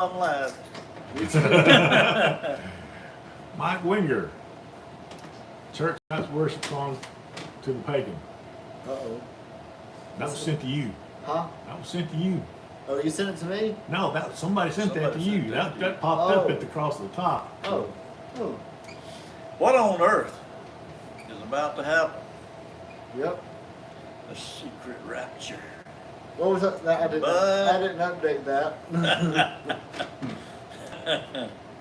I'm live. Mike Winger. Church house worship song to the pagan. Uh-oh. That was sent to you. Huh? That was sent to you. Oh, you sent it to me? No, somebody sent that to Somebody you. sent that to That you. popped up Oh. at the cross of the top. Oh. Oh. What on earth is about to happen? Yep. A secret rapture. What was that? I didn't update that.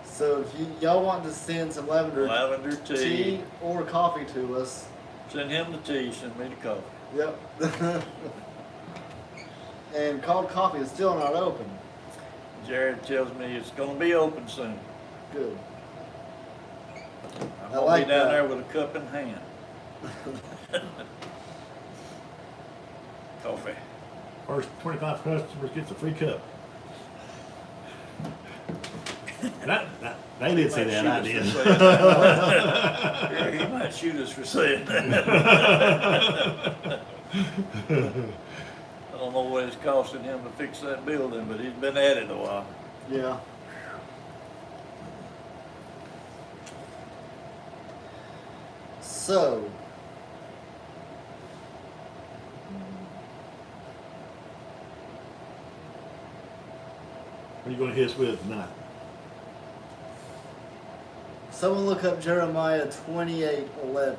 So if y'all want to send some lavender Tea. tea or coffee to us, Send him the tea, send me the coffee. yep. And cold coffee is still not open. Jared tells me it's gonna be open soon. Good. I'm I gonna like be down that. there with a cup in hand. Coffee. First 25 customers gets a free cup. They did say that, I did. Yeah, he might shoot us for saying that. I don't know what it's costing him to fix that building, but he's been at it a while. Yeah. So, What are you going to hit us with tonight? someone look up Jeremiah 28:11.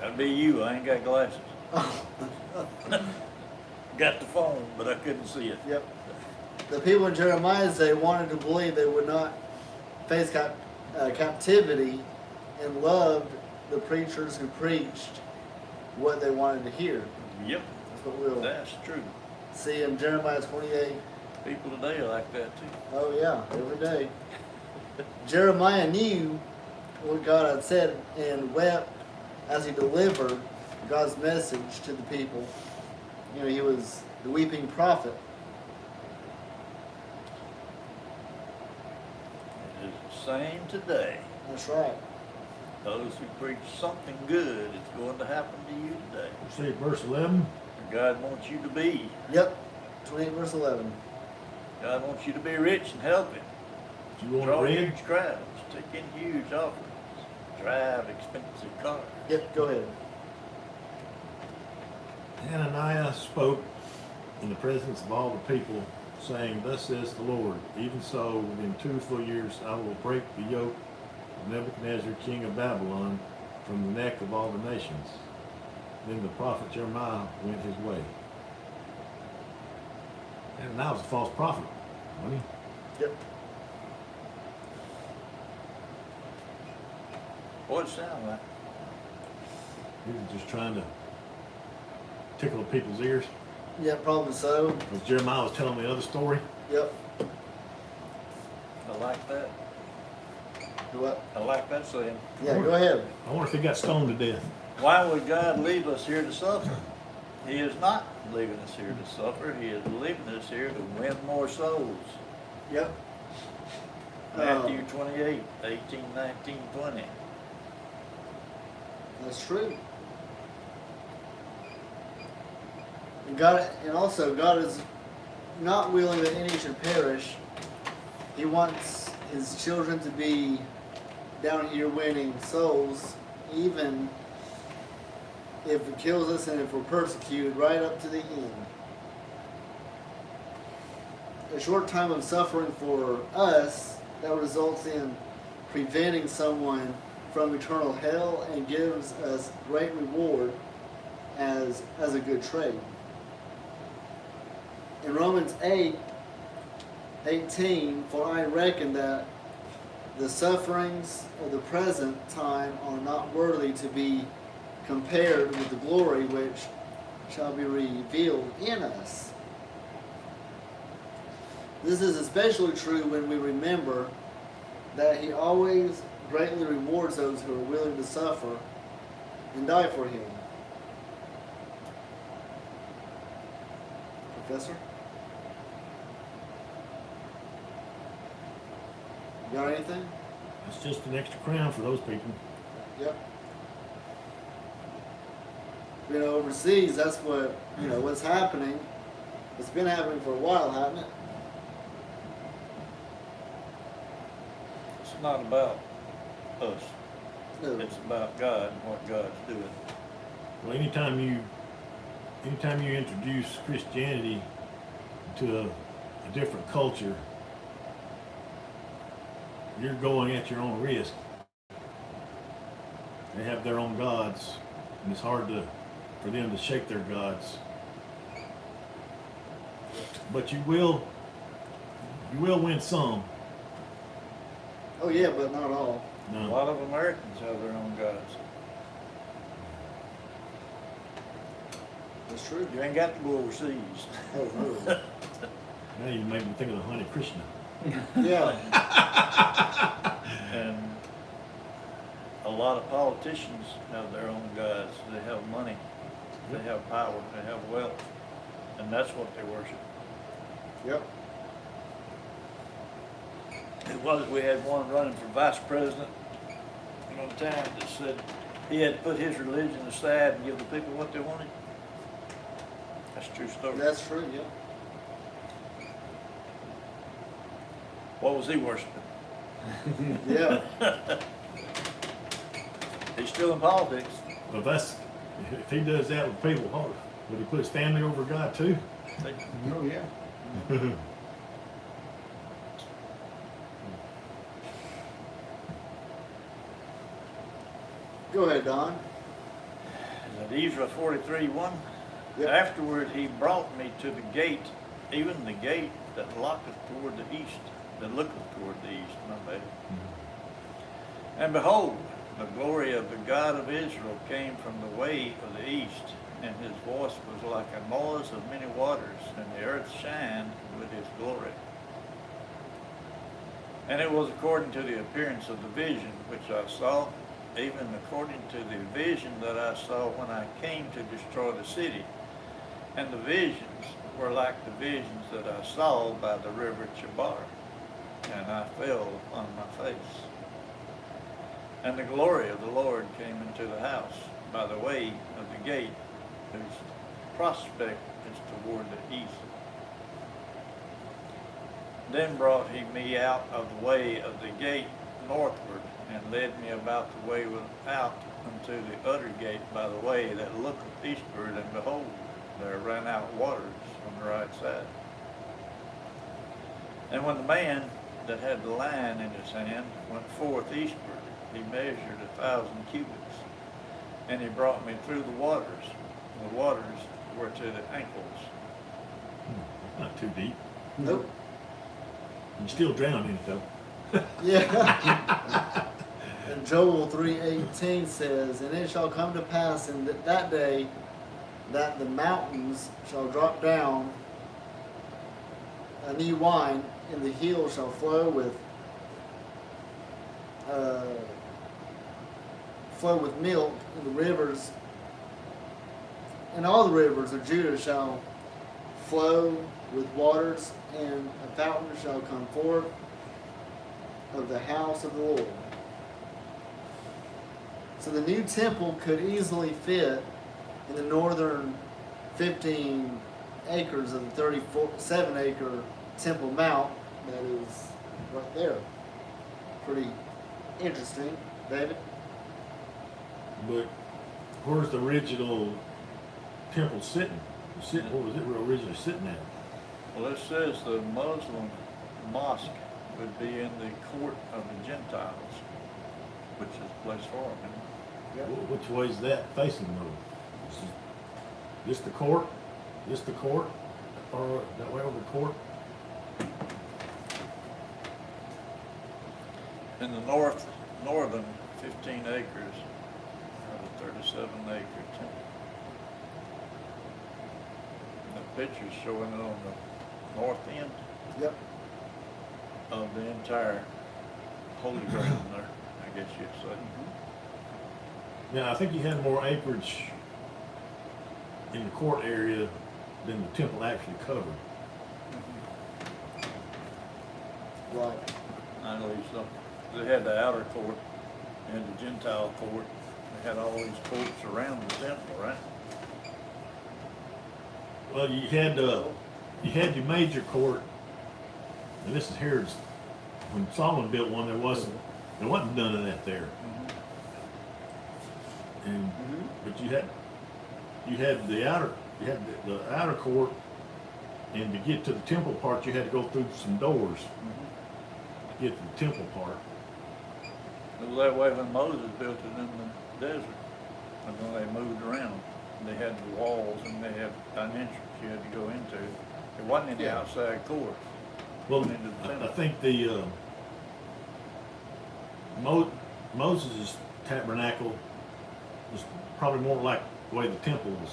That'd be you. I ain't got glasses. Got the phone, but I couldn't see it. Yep. The people in Jeremiah's day wanted to believe they would not face captivity and loved the preachers who preached what they wanted to hear. Yep, That's what we'll that's true. see in Jeremiah 28. People today are like that too. Oh yeah, every day. Jeremiah knew what God had said and wept as he delivered God's message to the people. You know, he was the weeping prophet. It is the same today. That's right. Those who preach something good, it's going to happen to you today. See verse 11. God wants you to be. Yep. 28 verse 11. God wants you to be rich and healthy. Do you want Draw to read? huge crowds. Take in huge offerings. Drive expensive cars. Yep, go ahead. Hananiah spoke in the presence of all the people, saying, Thus says the Lord, even so, within 2 full years I will break the yoke of Nebuchadnezzar, king of Babylon, from the neck of all the nations. Then the prophet Jeremiah went his way. Hananiah was a false prophet, wasn't he? Yep. What it sound like? He was just trying to tickle people's ears. Yep, probably so. Because Jeremiah was telling the other story. Yep. I like that. Do what? I like that saying. Yeah, go ahead. I wonder if he got stoned to death. Why would God leave us here to suffer? He is not leaving us here to suffer. He is leaving us here to win more souls. Yep. Matthew 28, 18, 19, 20. That's true. And God is not willing that any should perish. He wants his children to be down here winning souls, even if it kills us and if we're persecuted right up to the end. A short time of suffering for us that results in preventing someone from eternal hell and gives us great reward as a good trade. In Romans 8:18, for I reckon that the sufferings of the present time are not worthy to be compared with the glory which shall be revealed in us. This is especially true when we remember that he always greatly rewards those who are willing to suffer and die for him. Professor? You got anything? It's just an extra crown for those people. Yep. Overseas, that's what, what's happening. It's been happening for a while, hasn't it? It's not about us. No. It's about God and what God's doing. Well, anytime you introduce Christianity to a different culture, you're going at your own risk. They have their own gods, and it's hard for them to shake their gods. But you will win some. Oh yeah, but not all. A No. lot of Americans have their own gods. That's true. You ain't got to go overseas. Oh no. Now you made me think of the Honey Krishna. Yeah. And a lot of politicians have their own gods. They have money, they have power, they have wealth, and that's what they worship. Yep. It was, we had one running for vice president one time that said he had to put his religion aside and give the people what they wanted. That's a true story. That's true. Yeah. What was he worshiping? Yeah. He's still in politics. Well, if he does that with people, would he put his family over God too? Oh yeah. Go ahead, Don. Ezra 43:1. Yep. Afterward he brought me to the gate, even the gate that looketh toward the east, that looketh toward the east, my bad. And behold, the glory of the God of Israel came from the way of the east, and his voice was like a noise of many waters, and the earth shined with his glory. And it was according to the appearance of the vision which I saw, even according to the vision that I saw when I came to destroy the city. And the visions were like the visions that I saw by the river Chebar, and I fell on my face. And the glory of the Lord came into the house by the way of the gate, whose prospect is toward the east. Then brought he me out of the way of the gate northward, and led me about the way without unto the utter gate by the way that looketh eastward, and behold, there ran out waters on the right side. And when the man that had the line in his hand went forth eastward, he measured 1,000 cubits, and he brought me through the waters. The waters were to the ankles. Not too deep. Nope. You still drown in it though. Yeah. And Joel 3:18 says, "And it shall come to pass in that day that the mountains shall drop down a new wine, and the hills shall flow with milk, and the rivers and all the rivers of Judah shall flow with waters, and a fountain shall come forth of the house of the Lord." So the new temple could easily fit in the northern 15 acres of the 37-acre Temple Mount that is right there. Pretty interesting, David. But where's the original temple sitting? What was it originally sitting at? Well, it says the Muslim mosque would be in the court of the Gentiles, which is a place for them. Which way is that facing though? This the court? This the court? Or that way over the court? In the northern 15 acres of the 37-acre temple. The picture's showing it on the north end Yep. of the entire holy ground there, I guess you'd say. Now I think you had more acreage in the court area than the temple actually covered. Right. I believe so. They had the outer court and the Gentile court. They had all these courts around the temple, right? Well, you you had your major court, and this is Herod's. When Solomon built one, there wasn't none of that there. And but you had the outer court, and to get to the temple part, you had to go through some doors to get to the temple part. It was that way when Moses built it in the desert. And when they moved around, they had the walls and they had an entrance you had to go into. It wasn't in the outside court. Well, Into the I temple. think the Moses' tabernacle was probably more like the way the temple was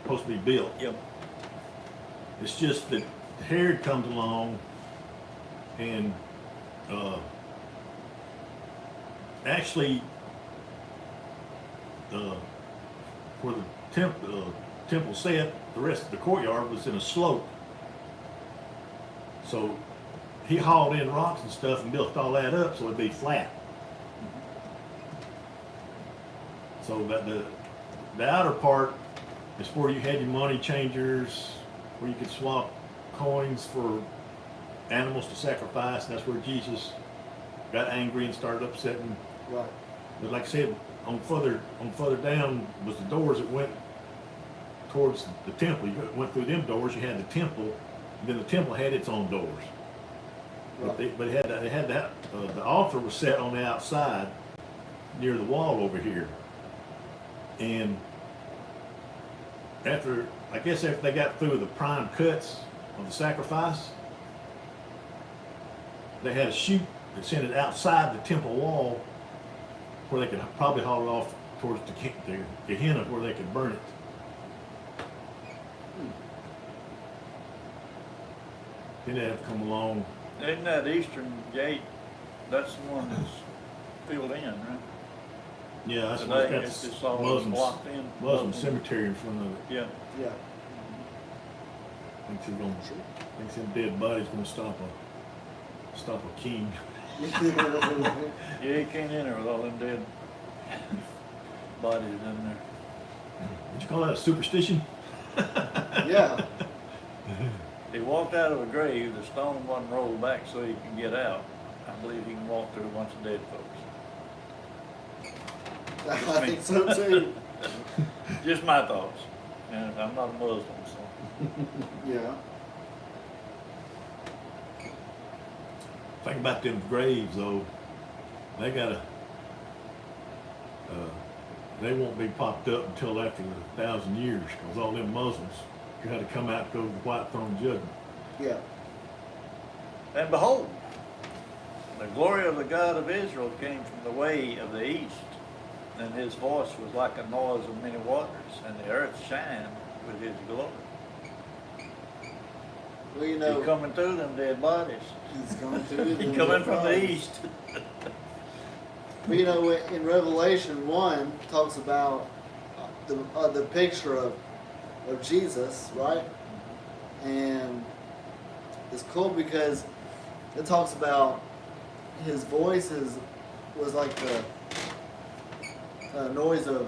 supposed to be built. Yep. It's just that Herod comes along and actually where the temple sat, the rest of the courtyard was in a slope. So he hauled in rocks and stuff and built all that up so it'd be flat. So that the outer part is where you had your money changers, where you could swap coins for animals to sacrifice. And that's where Jesus got angry and started upsetting. Right. But like I said, on further down was the doors that went towards the temple. You went through them doors. You had the temple, and then the temple had its own doors. Right. But it had that the altar was set on the outside near the wall over here. And after they got through the prime cuts of the sacrifice, they had a chute that sent it outside the temple wall where they could probably haul it off towards the Gehenna where they could burn it. Then they have to come along. Isn't that eastern gate, that's the one that's filled in, right? Yeah, that's Today, what's got it's the just all blocked in. Muslim cemetery in front of it. Yeah. Yeah. Thinks them dead bodies gonna stop a king. Yeah, you can't enter with all them dead bodies in there. Would you call that a superstition? Yeah. He walked out of a grave, the stone wasn't rolled back so he can get out. I believe he can walk through a bunch of dead folks. I think so too. Just my thoughts. And I'm not a Muslim, so. Yeah. Think about them graves though. They gotta, they won't be popped up until after 1,000 years, because all them Muslims got to come out and go to the white throne judgment. Yeah. And behold, the glory of the God of Israel came from the way of the east, and his voice was like a noise of many waters, and the earth shined with his glory. Well, you know, He's coming through them dead bodies. he's coming through. He's coming from the east. But you know, in Revelation 1 talks about the picture of Jesus, right? And it's cool because it talks about his voice was like the noise of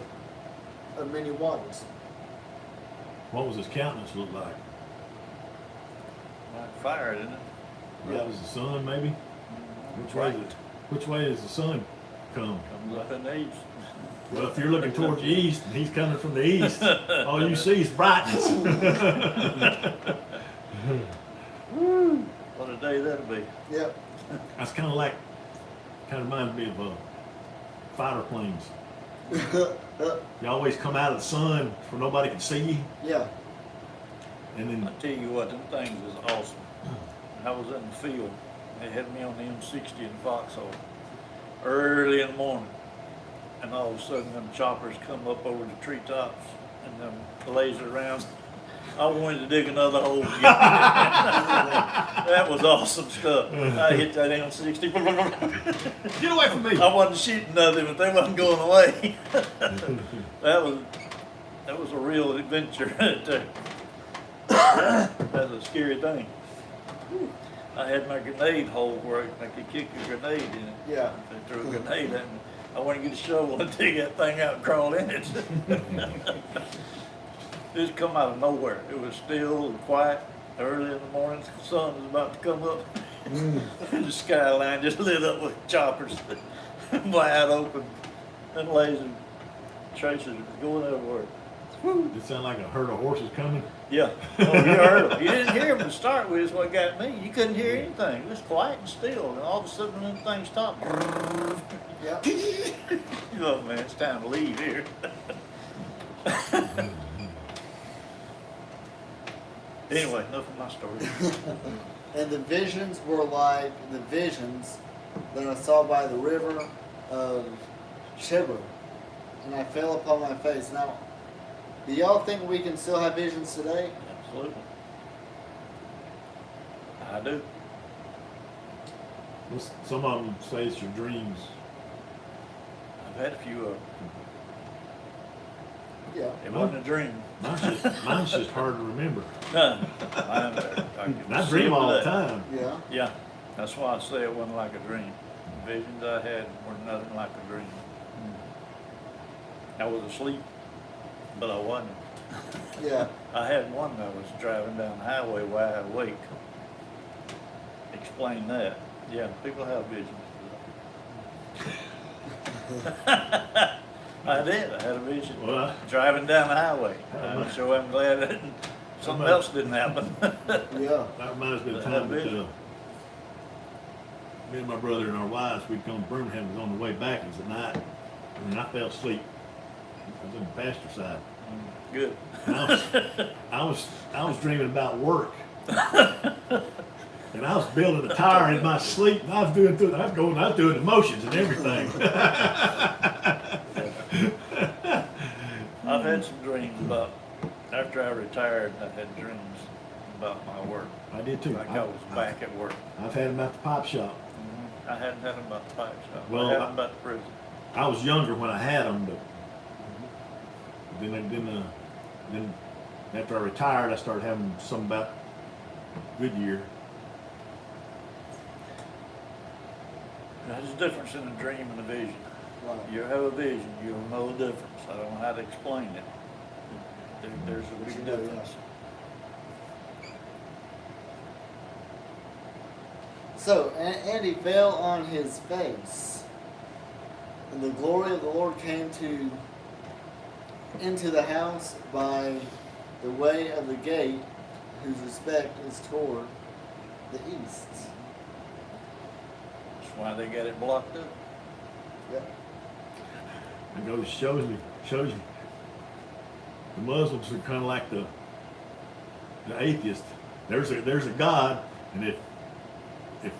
many waters. What was his countenance look like? Like fire, didn't it? That was the sun, maybe. Which way does the sun come? Comes up in the east. Well, if you're looking towards the east and he's coming from the east, all you see is brightness. What a day that'll be. Yep. That's kind of reminds me of fighter planes. You always come out of the sun where nobody can see you, Yeah. and then I tell you what, them things is awesome. I was in the field. They had me on the M60 in Foxhole early in the morning. And all of a sudden, them choppers come up over the treetops and them laser rounds. I wanted to dig another hole again. That was awesome stuff. I hit that M60. get away from me. I wasn't shooting nothing, but they wasn't going away. That was a real adventure. That's a scary thing. I had my grenade hole where I could kick a grenade in it. Yeah. They threw a grenade at me. I want to get a shovel and dig that thing out and crawl in it. It just come out of nowhere. It was still and quiet. Early in the morning, the sun was about to come up. And the skyline just lit up with choppers, wide open, and laser tracers going everywhere. Did it sound like a herd of horses coming? Yeah. Oh, you heard them. You didn't hear them to start with. Is what got me. You couldn't hear anything. It was quiet and still, and all of a sudden, them things stopped. Yeah. Oh man, it's time to leave here. Anyway, enough of my story. And the visions were like the visions that I saw by the river of Chebar. And I fell upon my face. Now, do y'all think we can still have visions today? Absolutely. I do. Some of them say it's your dreams. I've had a few of them. Yeah. It wasn't a dream. Mine's just hard to remember. None. And I dream all the time. Yeah. Yeah, that's why I say it wasn't like a dream. The visions I had were nothing like a dream. I was asleep, but I wasn't. Yeah. I had one that was driving down the highway wide awake. Explain that. Yeah, people have visions. I did. I had a vision Well, driving down the highway. I- I'm sure I'm glad that something else didn't happen. Yeah. that reminds me of the That time that vision. me and my brother and our wives, we'd come to Birmingham, it was on the way back, it was at night, and I fell asleep. I was on the pasture side. Good. And I was dreaming about work. And I was building a tire in my sleep, and I was doing the motions and everything. I've had some dreams about, after I retired, I had dreams about my work. I did too. Like I was back at work. I've had them at the pop shop. I hadn't had them about the pipe shop. Well, I had them about the prison. I was younger when I had them, but then after I retired, I started having some about Goodyear. There's a difference in a dream and a vision. Right. You have a vision, you'll know the difference. I don't know how to explain it. There's a But you big know, difference. So, Andy fell on his face, and the glory of the Lord came into the house by the way of the gate, whose respect is toward the east. That's why they got it blocked up. Yep. It goes shows you the Muslims are kind of like the atheist. There's a God, and if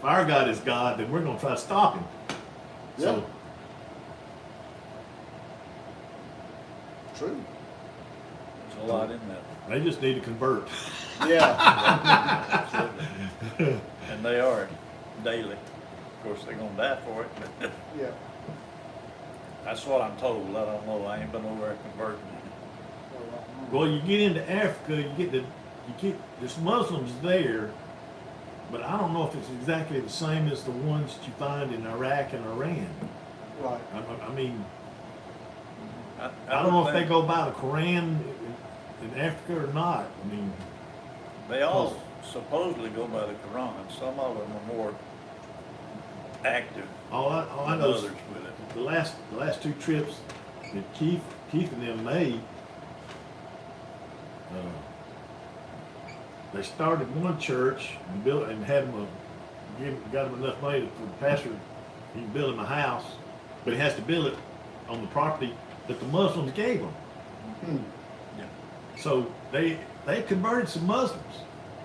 our God is God, then we're going to try to stop him. Yeah. So True. There's a lot in that. they just need to convert. Yeah. Absolutely. And they are daily. Of course, they're gonna die for it, but Yeah. that's what I'm told. I don't know. I ain't been over there converting. Well, you get into Africa, there's Muslims there, but I don't know if it's exactly the same as the ones that you find in Iraq and Iran. Right. I mean, I don't know if they go by the Koran in Africa or not. I mean, They all supposedly go by the Quran. Some of them are more active all I than know others is with it. the last two trips that Keith and them made, they started one church and built and had them got them enough money for the pastor. He can build him a house, but he has to build it on the property that the Muslims gave him. Yeah. So they converted some Muslims.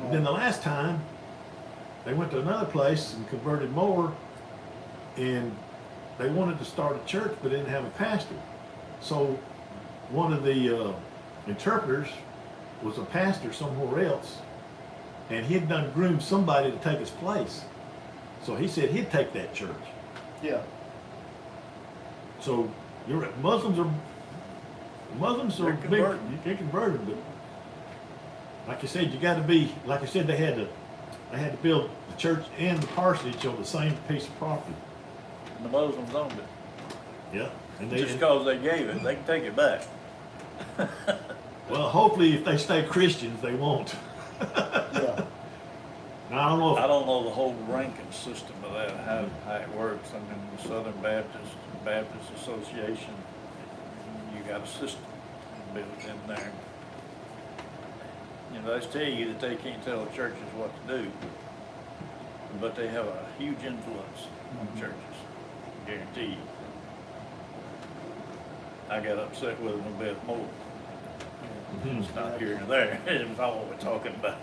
And then the last time, they went to another place and converted more, and they wanted to start a church but didn't have a pastor. So one of the interpreters was a pastor somewhere else, and he had done groomed somebody to take his place. So he said he'd take that church. Yeah. So you're right. Muslims are They're big. converted. You can convert them, but like I said, you got to be. Like I said, they had to build the church and the parsonage on the same piece of property. And the Muslims owned it. Yeah, and Just because they gave it, they can take it back. Well, hopefully if they stay Christians, they won't. Yeah. Now, I don't know I if, don't know the whole ranking system of that, how it works. I mean, the Southern Baptist Association, you got a system built in there. You know, they tell you that they can't tell churches what to do, but they have a huge influence on churches, guarantee you. I got upset with them a bit more. It's not here nor there, it's not what we're talking about.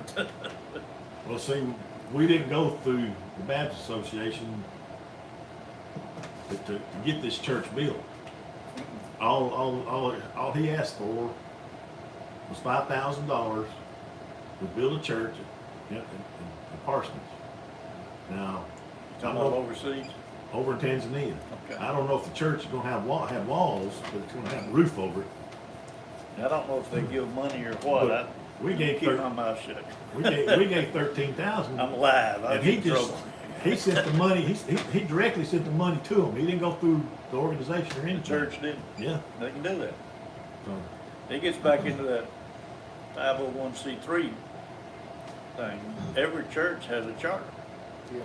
well, see, we didn't go through the Baptist Association to get this church built. All he asked for was $5,000 to build a church in Parsons. Now, Talking about overseas? over in Tanzania. Okay. I don't know if the church is gonna have walls, but it's gonna have a roof over it. I don't know if they give money or what. But we gave Keep my mouth shut. we gave 13,000. I'm live, I'm And he in just, trouble. he sent the money, he directly sent the money to him. He didn't go through the organization or The anything. church didn't, Yeah. they can do that. So, It gets back into that 501c3 thing. Every church has a charter. Yeah.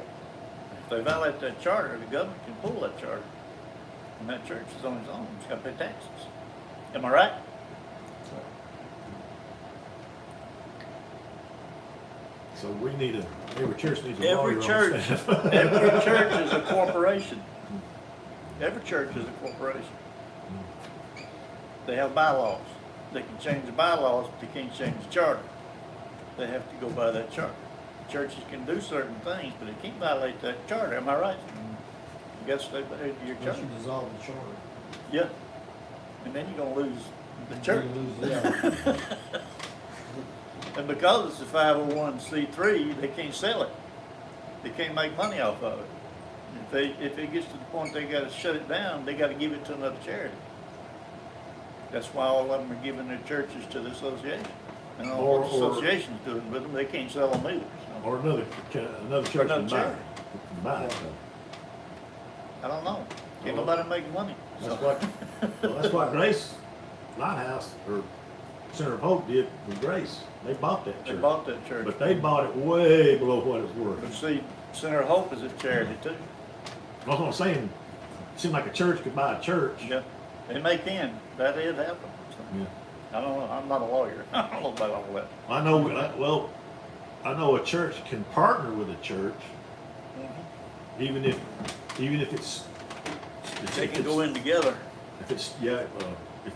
If they violate that charter, the government can pull that charter. And that church is on its own, it's gotta pay taxes. Am I right? so we need every church needs a Every lawyer on church, staff. every church is a corporation. Every church is a corporation. They have bylaws. They can change the bylaws, but they can't change the charter. They have to go by that charter. Churches can do certain things, but they can't violate that charter. Am I right? You gotta stay by your Once charter. you dissolve the charter. Yeah. And then you're gonna lose the church. You lose that. And because it's a 501c3, they can't sell it. They can't make money off of it. If it gets to the point they gotta shut it down, they gotta give it to another charity. That's why all of them are giving their churches to the association. And all what the Or- association's doing with them, they can't sell them either. So, Or another church Another can buy it. charity. Can buy it. I don't know. Can't nobody make money. That's So- what, well, that's what Grace Lighthouse or Center of Hope did with Grace. They bought that They church. bought that church. But they bought it way below what it's But worth. see, Center of Hope is a charity too. That's what I'm saying. It seemed like a church could buy a church. Yeah, and they can. That did happen. So, Yeah. I don't know. I'm not a lawyer. I don't know about all that. I know, well, I know a church can partner with a church, even if it's. They can go in together. If it's, yeah, if,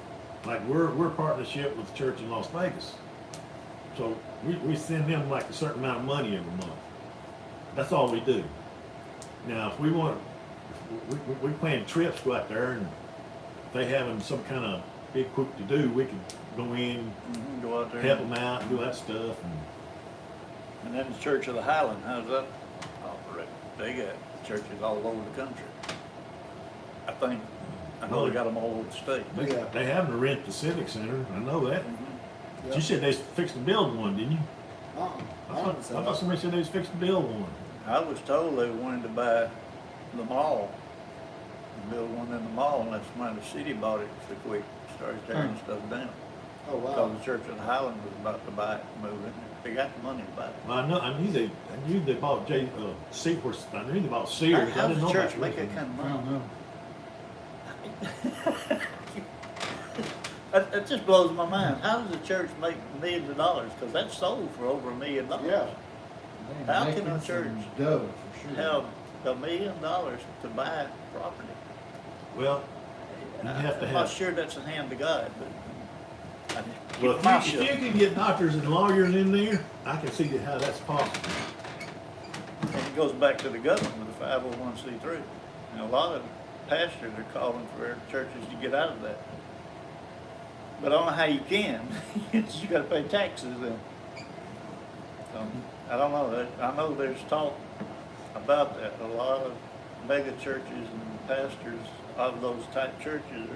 like we're partnership with the church in Las Vegas. So we send them like a certain amount of money every month. That's all we do. Now, if we want, we plan trips, go out there, and if they having some kind of big whoop to do, we can go in, Go out there. help them out, do that stuff, And then the Church of the Highland, how's that operate? They got churches all over the country. I think. I know they got them all over the state. and they have to rent the Civic Center. I know that. Yeah. You said they was fixing to build one, didn't you? I I don't thought know. somebody said they was fixing to build one. I was told they wanted to buy the mall, build one in the mall, and that's why the city bought it so quick, started tearing stuff down. Oh, Because wow. the Church of the Highland was about to buy it, move it. They got the money to buy it. Well, I knew they bought Sears. I knew they bought Sears. How I does didn't the know church about make that Sears. kind of I money? don't know. That just blows my mind. How does the church make millions of dollars? Because that's sold for over $1 million. Yeah. They How making can a some church dough for sure. Have $1 million to buy property. Well, you have to I'm not have. sure that's a hand to God, but I just keep Well, my mouth if shut. you can get doctors and lawyers in there, I can see how that's possible. And it goes back to the government with the 501c3. And a lot of pastors are calling for their churches to get out of that. But I don't know how you can. You gotta pay taxes then. So, I don't know. I know there's talk about that. A lot of mega churches and pastors of those type churches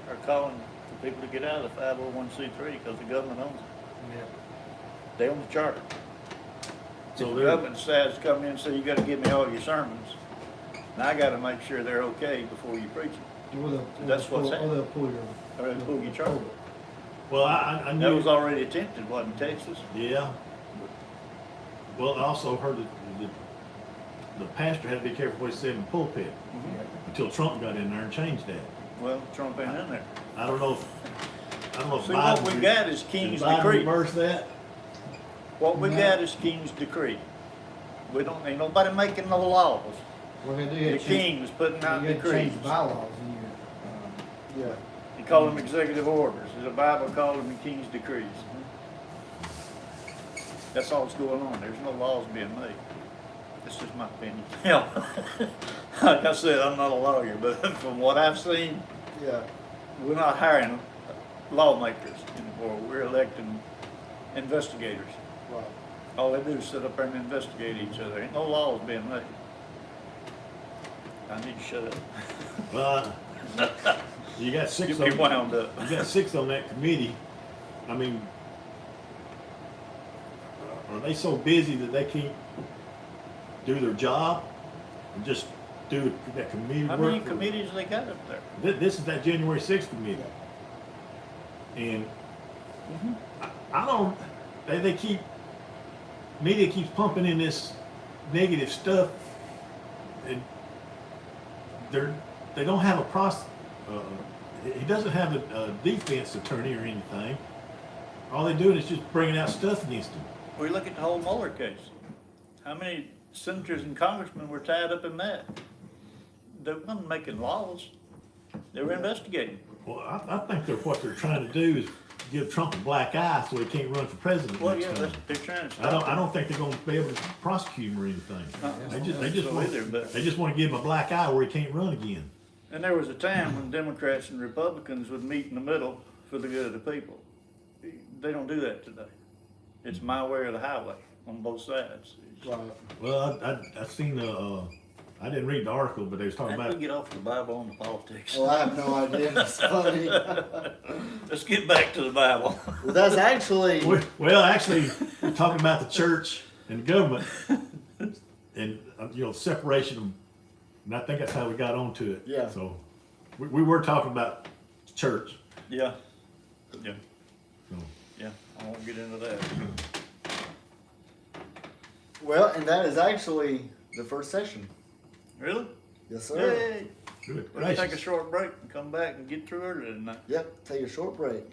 are calling for people to get out of the 501c3 because the government owns it. Yeah. They own the charter. So The they're- government decides to come in and say, you gotta give me all your sermons. And I gotta make sure they're okay before you preach them. Or they'll That's what's pull, or happening. they'll pull your. Or they'll pull your charter. Well, I That knew. was already attempted, wasn't it, Texas? Yeah. Well, I also heard that the pastor had to be careful what he said in the pulpit until Trump got in there and changed that. Well, Trump ain't in there. I don't know if See, what Biden we got is King's did Biden decree. reverse that. What we No. got is King's decree. We don't, ain't nobody making no laws. Well, they do The have to change, king was putting out you have to decrees. change bylaws in your, Yeah. He called them executive orders. The Bible called them the King's decrees. That's all that's going on. There's no laws being made. That's just my opinion. Yeah. Like I said, I'm not a lawyer, but from what I've seen, Yeah. we're not hiring lawmakers anymore. We're electing investigators. Right. All they do is sit up there and investigate each other. Ain't no laws being made. I need to shut up. Well, you got six Get me of them. wound up. You got 6 on that committee. I mean, are they so busy that they can't do their job and just do that committee How work? many committees they got up there? This is that January 6th committee. And I don't, they keep, media keeps pumping in this negative stuff, and they don't have he doesn't have a defense attorney or anything. All they're doing is just bringing out stuff against him. We look at the whole Mueller case. How many senators and congressmen were tied up in that? They weren't making laws. They were investigating. Well, I think what they're trying to do is give Trump a black eye so he can't run for president Well, next yeah, time. they're trying to I stop don't think they're gonna be able to prosecute him or anything. But They just wanna give him a black eye where he can't run again. and there was a time when Democrats and Republicans would meet in the middle for the good of the people. They don't do that today. It's my way or the highway on both sides. Right. Well, I seen I didn't read the article, but they was talking How do about, we get off the Bible on the politics? Well, I have no idea. It's funny. Let's get back to the Bible. Well, that's actually. well, actually, we're talking about the church and the government and, separation of, and I think that's how we got onto it. Yeah. So, we were talking about church. Yeah, yeah, So. yeah. I won't get into that. Well, and that is actually the first session. Really? Yes, sir. Yay! Good We'll take a gracious. short break and come back and get through earlier tonight. Yep. Take a short break.